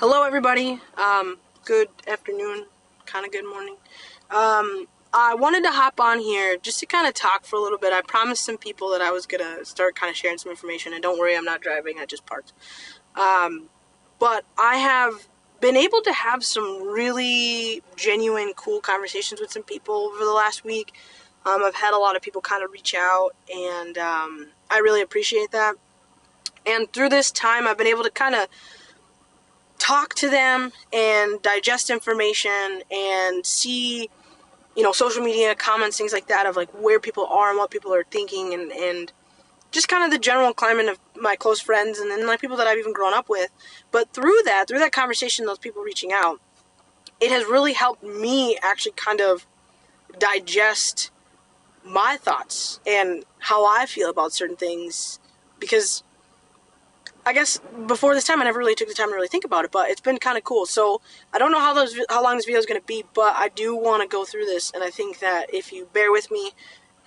Hello, everybody. Good afternoon, kind of good morning. I wanted to hop on here just to kind of talk for a little bit. I promised some people that I was going to start kind of sharing some information, and don't worry, I'm not driving, I just parked. But I have been able to have some really genuine, cool conversations with some people over the last week. I've had a lot of people kind of reach out, and I really appreciate that. And through this time, I've been able to kind of talk to them and digest information and see, social media comments, things like that, of like where people are and what people are thinking, and just kind of the general climate of my close friends and then like people that I've even grown up with. But through that conversation, those people reaching out, it has really helped me actually kind of digest my thoughts and how I feel about certain things, because I guess before this time I never really took the time to really think about it, but it's been kind of cool. So I don't know how long this video is going to be, but I do want to go through this, and I think that if you bear with me,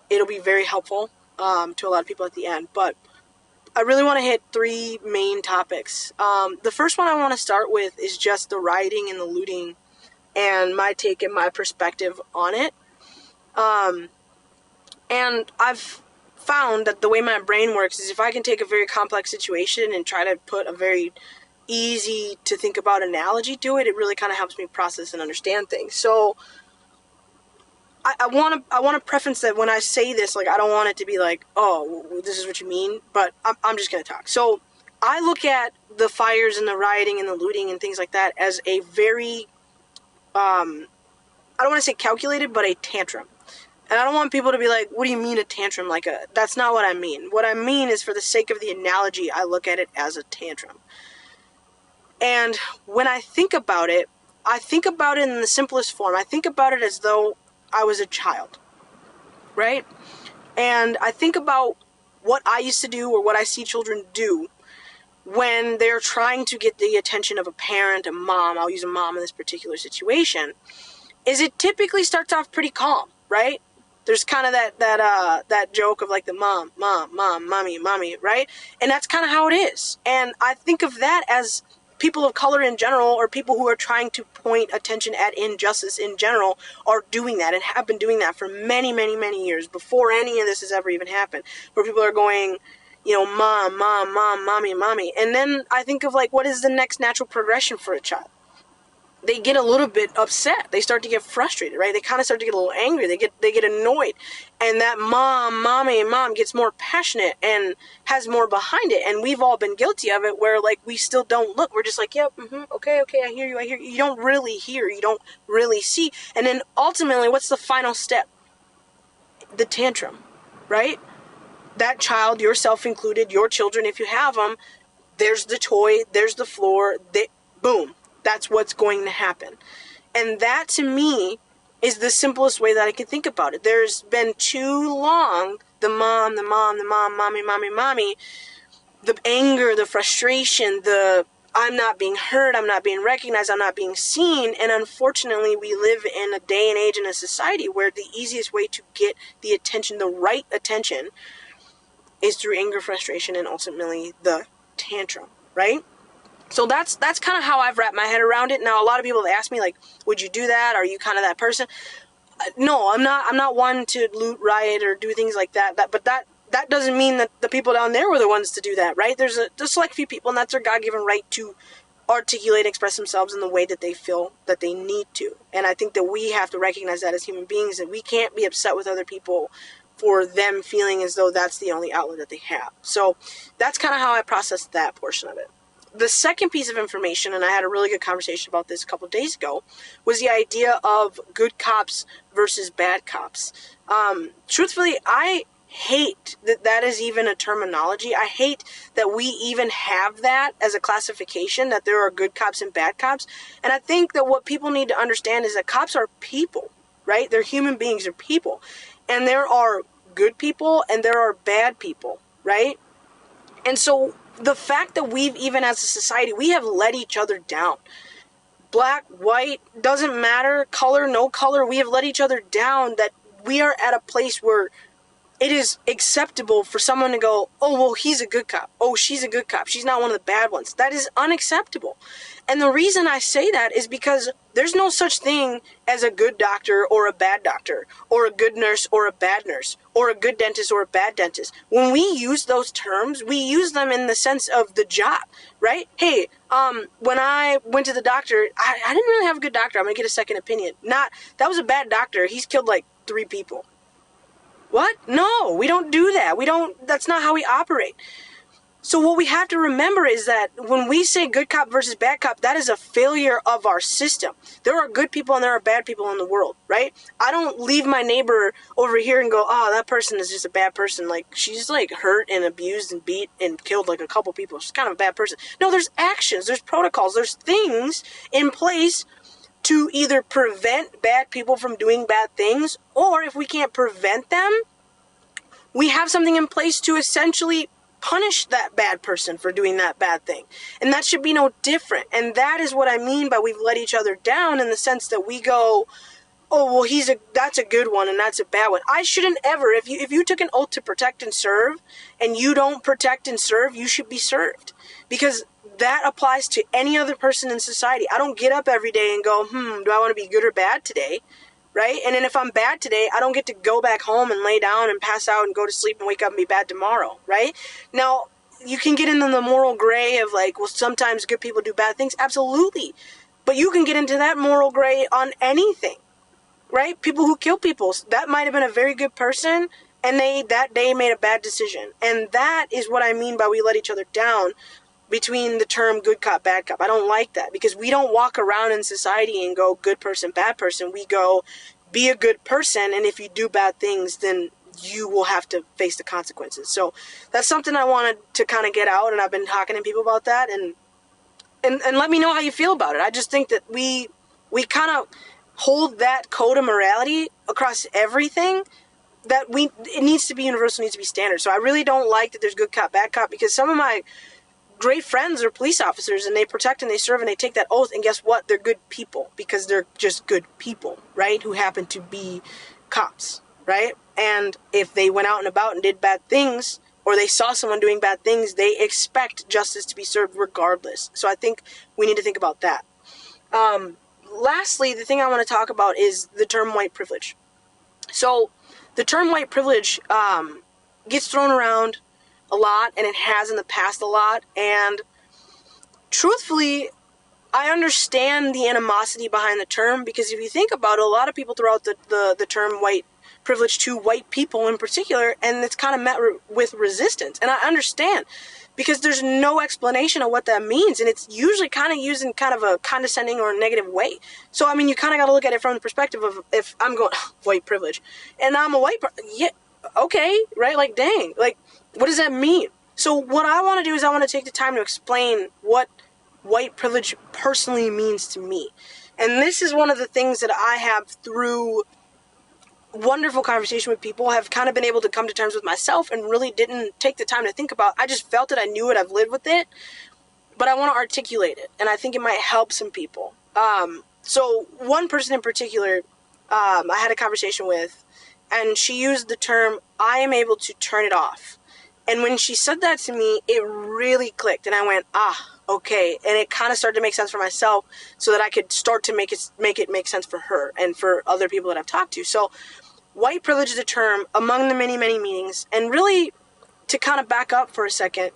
it'll be very helpful to a lot of people at the end. But I really want to hit three main topics. The first one I want to start with is just the rioting and the looting and my take and my perspective on it. And I've found that the way my brain works is if I can take a very complex situation and try to put a very easy to think about analogy to it, it really kind of helps me process and understand things. So I want to preference that when I say this, like, I don't want it to be like, oh, this is what you mean, but I'm just going to talk. So I look at the fires and the rioting and the looting and things like that as a very, I don't want to say calculated, but a tantrum. And I don't want people to be like, what do you mean a tantrum? That's not what I mean. What I mean is, for the sake of the analogy, I look at it as a tantrum. And when I think about it in the simplest form. I think about it as though I was a child, right? And I think about what I used to do, or what I see children do when they're trying to get the attention of a parent, a mom. I'll use a mom in this particular situation. Is it typically starts off pretty calm, right? There's kind of that joke of like the mom, mommy, right? And that's kind of how it is. And I think of that as people of color in general, or people who are trying to point attention at injustice in general, are doing that and have been doing that for many, many, many years before any of this has ever even happened. Where people are going, mom, mommy. And then I think of like, what is the next natural progression for a child? They get a little bit upset. They start to get frustrated, right? They kind of start to get a little angry. They get annoyed. And that mom gets more passionate and has more behind it. And we've all been guilty of it, where like we still don't look. We're just like, yep, okay, I hear you. You don't really hear. You don't really see. And then ultimately, what's the final step? The tantrum, right? That child, yourself included, your children, if you have them, there's the toy, there's the floor, boom. That's what's going to happen. And that, to me, is the simplest way that I can think about it. There's been too long the mom, mommy, the anger, the frustration, the I'm not being heard, I'm not being recognized, I'm not being seen. And unfortunately, we live in a day and age in a society where the easiest way to get the attention, the right attention, is through anger, frustration, and ultimately the tantrum, right? So that's kind of how I've wrapped my head around it. Now, a lot of people ask me, like, would you do that? Are you kind of that person? No, I'm not. I'm not one to loot, riot, or do things like that. But that doesn't mean that the people down there were the ones to do that, right? There's a select few people, and that's their God-given right to articulate and express themselves in the way that they feel that they need to. And I think that we have to recognize that as human beings, that we can't be upset with other people for them feeling as though that's the only outlet that they have. So that's kind of how I processed that portion of it. The second piece of information, and I had a really good conversation about this a couple of days ago, was the idea of good cops versus bad cops. Truthfully, I hate that is even a terminology. I hate that we even have that as a classification, that there are good cops and bad cops. And I think that what people need to understand is that cops are people, right? They're human beings, they're people. And there are good people and there are bad people, right? And so the fact that we've, even as a society, we have let each other down. Black, white, doesn't matter, color, no color, we have let each other down, that we are at a place where it is acceptable for someone to go, oh, well, he's a good cop. Oh, she's a good cop. She's not one of the bad ones. That is unacceptable. And the reason I say that is because there's no such thing as a good doctor or a bad doctor, or a good nurse or a bad nurse, or a good dentist or a bad dentist. When we use those terms, we use them in the sense of the job, right? Hey, when I went to the doctor, I didn't really have a good doctor. I'm going to get a second opinion. That was a bad doctor. He's killed like 3 people. What? No, we don't do that. That's not how we operate. So what we have to remember is that when we say good cop versus bad cop, that is a failure of our system. There are good people and there are bad people in the world, right? I don't leave my neighbor over here and go, oh, that person is just a bad person. Like, she's like hurt and abused and beat and killed like a couple people. She's kind of a bad person. No, there's actions, there's protocols, there's things in place to either prevent bad people from doing bad things, or if we can't prevent them, we have something in place to essentially punish that bad person for doing that bad thing. And that should be no different. And that is what I mean by we've let each other down, in the sense that we go, oh, well, that's a good one and that's a bad one. I shouldn't ever, if you took an oath to protect and serve, and you don't protect and serve, you should be served. Because that applies to any other person in society. I don't get up every day and go, do I want to be good or bad today? Right? And then if I'm bad today, I don't get to go back home and lay down and pass out and go to sleep and wake up and be bad tomorrow. Right? Now, you can get into the moral gray of like, well, sometimes good people do bad things. Absolutely. But you can get into that moral gray on anything. Right? People who kill people, that might have been a very good person, and they that day made a bad decision. And that is what I mean by we let each other down between the term good cop, bad cop. I don't like that, because we don't walk around in society and go good person, bad person. We go be a good person, and if you do bad things, then you will have to face the consequences. So that's something I wanted to kind of get out, and I've been talking to people about that, and let me know how you feel about it. I just think that we kind of hold that code of morality across everything, that it needs to be universal, needs to be standard. So I really don't like that there's good cop, bad cop, because some of my great friends are police officers, and they protect and they serve and they take that oath, and guess what? They're good people, because they're just good people, right? Who happen to be cops, right? And if they went out and about and did bad things, or they saw someone doing bad things, they expect justice to be served regardless. So I think we need to think about that. Lastly, the thing I want to talk about is the term white privilege. So the term white privilege gets thrown around a lot, and it has in the past a lot, and truthfully, I understand the animosity behind the term, because if you think about it, a lot of people throw out the term white privilege to white people in particular, and it's kind of met with resistance, and I understand, because there's no explanation of what that means, and it's usually kind of used in kind of a condescending or negative way. So, I mean, you kind of got to look at it from the perspective of, if I'm going, white privilege, and I'm a white person, yeah, okay, right, like, dang, like, what does that mean? So what I want to do is I want to take the time to explain what white privilege personally means to me. And this is one of the things that I have, through wonderful conversation with people, have kind of been able to come to terms with myself, and really didn't take the time to think about. I just felt it, I knew it, I've lived with it, but I want to articulate it, and I think it might help some people. So one person in particular, I had a conversation with, and she used the term, I am able to turn it off. And when she said that to me, it really clicked, and I went, okay. And it kind of started to make sense for myself, so that I could start to make it make sense for her and for other people that I've talked to. So white privilege is a term among the many, many meanings. And really, to kind of back up for a second,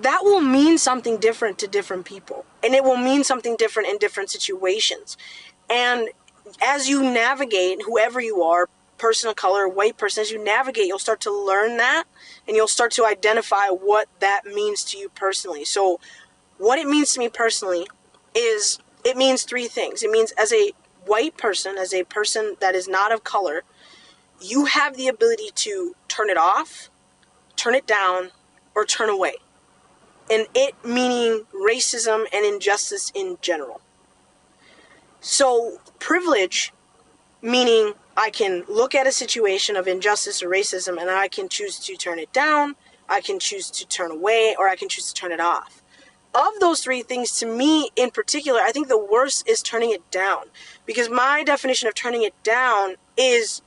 that will mean something different to different people. And it will mean something different in different situations. And as you navigate, whoever you are, person of color, white person, as you navigate, you'll start to learn that, and you'll start to identify what that means to you personally. So what it means to me personally is, it means 3 things. It means, as a white person, as a person that is not of color, you have the ability to turn it off, turn it down, or turn away. And it meaning racism and injustice in general. So privilege meaning, I can look at a situation of injustice or racism, and I can choose to turn it down, I can choose to turn away, or I can choose to turn it off. Of those 3 things, to me in particular, I think the worst is turning it down. Because my definition of turning it down is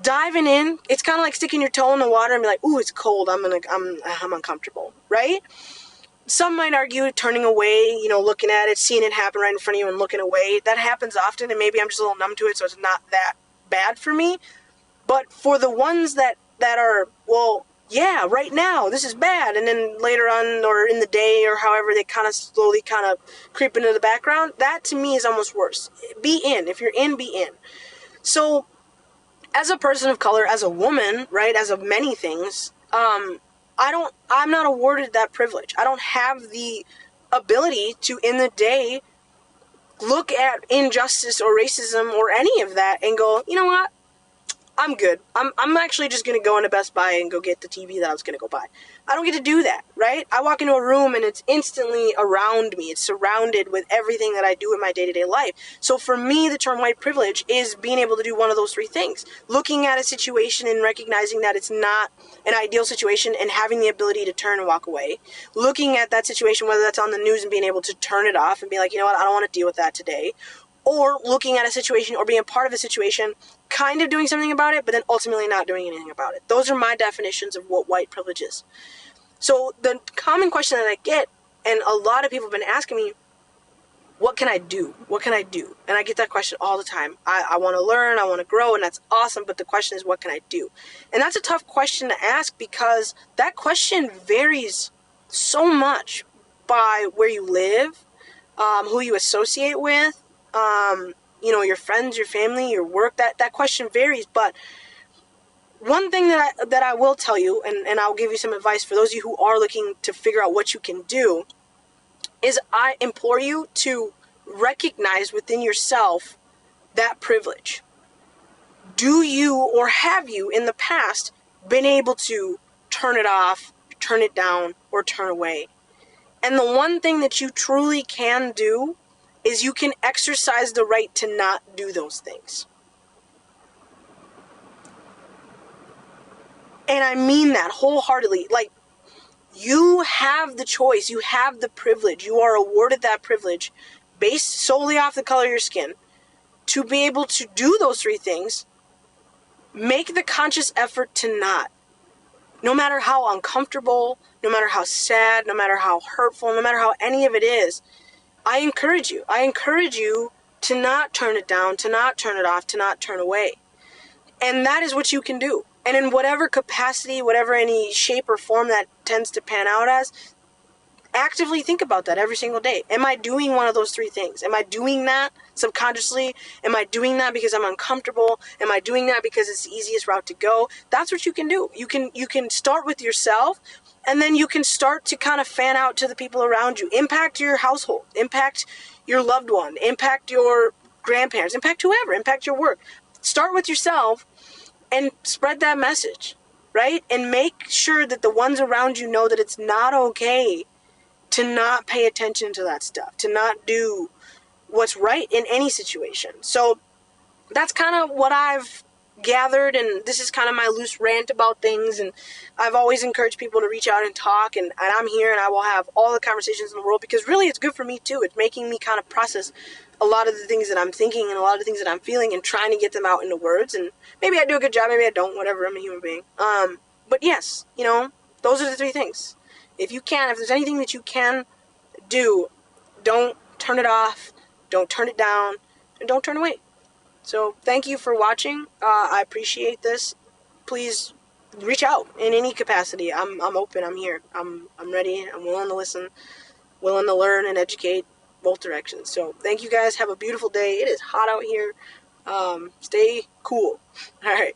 diving in, it's kind of like sticking your toe in the water and be like, ooh, it's cold. I'm uncomfortable, right? Some might argue turning away, looking at it, seeing it happen right in front of you and looking away. That happens often, and maybe I'm just a little numb to it, so it's not that bad for me. But for the ones that are, well, yeah, right now, this is bad, and then later on or in the day or however they kind of slowly kind of creep into the background, that to me is almost worse. Be in. If you're in, be in. So, as a person of color, as a woman, right, as of many things, I'm not awarded that privilege. I don't have the ability to, in the day, look at injustice or racism or any of that and go, you know what? I'm good. I'm actually just going to go into Best Buy and go get the TV that I was going to go buy. I don't get to do that, right? I walk into a room and it's instantly around me. It's surrounded with everything that I do in my day-to-day life. So for me, the term white privilege is being able to do one of those three things. Looking at a situation and recognizing that it's not an ideal situation and having the ability to turn and walk away. Looking at that situation, whether that's on the news, and being able to turn it off and be like, you know what, I don't want to deal with that today. Or looking at a situation or being part of a situation, kind of doing something about it, but then ultimately not doing anything about it. Those are my definitions of what white privilege is. So the common question that I get, and a lot of people have been asking me, what can I do? What can I do? And I get that question all the time. I want to learn, I want to grow, and that's awesome, but the question is, what can I do? And that's a tough question to ask because that question varies so much by where you live, who you associate with, your friends, your family, your work. That question varies. But one thing that I will tell you, and I'll give you some advice for those of you who are looking to figure out what you can do, is I implore you to recognize within yourself that privilege. Do you or have you in the past been able to turn it off, turn it down, or turn away? And the one thing that you truly can do is you can exercise the right to not do those things. And I mean that wholeheartedly. Like, you have the choice, you have the privilege, you are awarded that privilege based solely off the color of your skin to be able to do those three things. Make the conscious effort to not. No matter how uncomfortable, no matter how sad, no matter how hurtful, no matter how any of it is, I encourage you to not turn it down, to not turn it off, to not turn away. And that is what you can do. And in whatever capacity, whatever any shape or form that tends to pan out as, actively think about that every single day. Am I doing one of those three things? Am I doing that subconsciously? Am I doing that because I'm uncomfortable? Am I doing that because it's the easiest route to go? That's what you can do. You can start with yourself, and then you can start to kind of fan out to the people around you. Impact your household. Impact your loved one. Impact your grandparents. Impact whoever. Impact your work. Start with yourself and spread that message, right? And make sure that the ones around you know that it's not okay to not pay attention to that stuff, to not do what's right in any situation. So that's kind of what I've gathered, and this is kind of my loose rant about things. And I've always encouraged people to reach out and talk, and I'm here, and I will have all the conversations in the world, because really it's good for me too. It's making me kind of process a lot of the things that I'm thinking and a lot of the things that I'm feeling and trying to get them out into words. And maybe I do a good job, maybe I don't, whatever, I'm a human being. But yes, those are the three things. If there's anything that you can do, don't turn it off, don't turn it down, and don't turn away. So thank you for watching. I appreciate this. Please reach out in any capacity. I'm open. I'm here. I'm ready. I'm willing to listen, willing to learn and educate, both directions. So thank you guys. Have a beautiful day. It is hot out here. Stay cool. All right.